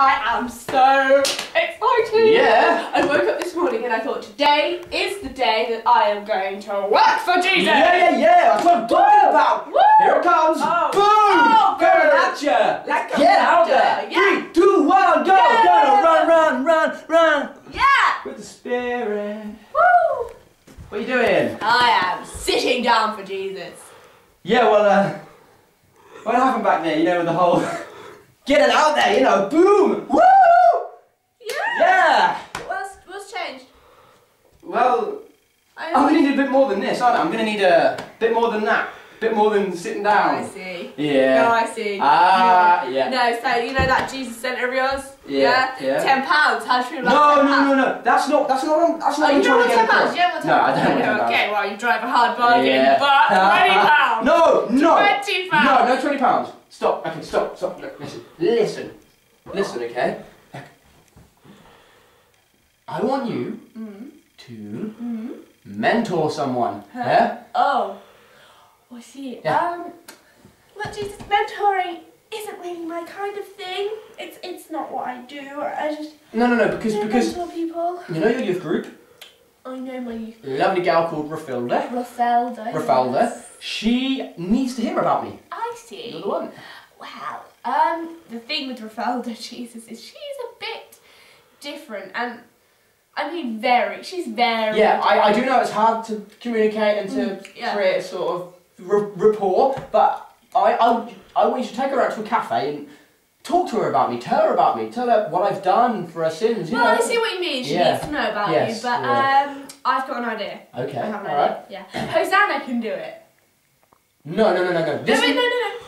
I am so excited. Yeah. I woke up this morning and I thought today is the day that I am going to work for Jesus. Yeah. That's what I'm talking about. Woo. Here it comes. Oh. Boom. Oh, Going good. at ya. Like a Get out raptor. there. Yeah. 3, 2, 1, go. Yeah. Gonna run. Yeah. With the Spirit. Woo. What are you doing? I am sitting down for Jesus. Yeah, well, what happened back there, you know, with the whole getting out there, you know, boom, woo! Yeah! What's changed? Well, I'm gonna need a bit more than this, aren't I? I'm gonna need a bit more than that. A bit more than sitting down. I see. Yeah. No, I see. Yeah. No, so you know that Jesus Centre of yours? Yeah. £10. How do you feel about £10? No. That's not what I'm Oh, trying you don't to want get £10? across. You don't want £10? No, I don't want £10. Okay, well, you drive a hard bargain, Yeah. but £20. No. £20. No, £20. Stop. Okay, stop. Look, listen, okay? I want you to mentor someone. Huh? Yeah? Oh, I see. Yeah. Well, Jesus, mentoring isn't really my kind of thing. It's not what I do. I just No, because mentor people. you know your youth group? I know my youth. Lovely gal called Rafilda. Rafalda. Yes. She needs to hear about me. I see. You're the one. Wow. The thing with Rafalda, Jesus, is she's a bit different, and I mean she's very. Yeah, I do know it's hard to communicate and to create a sort of rapport, but I want you to take her out to a cafe and talk to her about me, tell her what I've done for her sins, you know. I see what you mean, she needs to know about you, but I've got an idea. Okay, I have an alright. idea. Yeah. Hosanna can do it. No. No,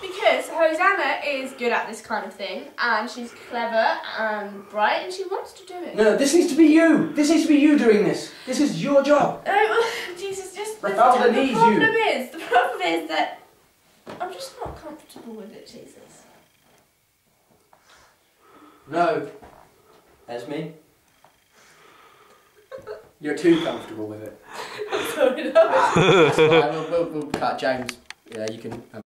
because Hosanna is good at this kind of thing, and she's clever and bright, and she wants to do it. No, this needs to be you. This needs to be you doing this. This is your job. Oh, Jesus, just The problem needs is that I'm just not comfortable with it, Jesus. No. There's me. You're too comfortable with it. Sorry, That's fine. We'll cut James. Yeah, you can.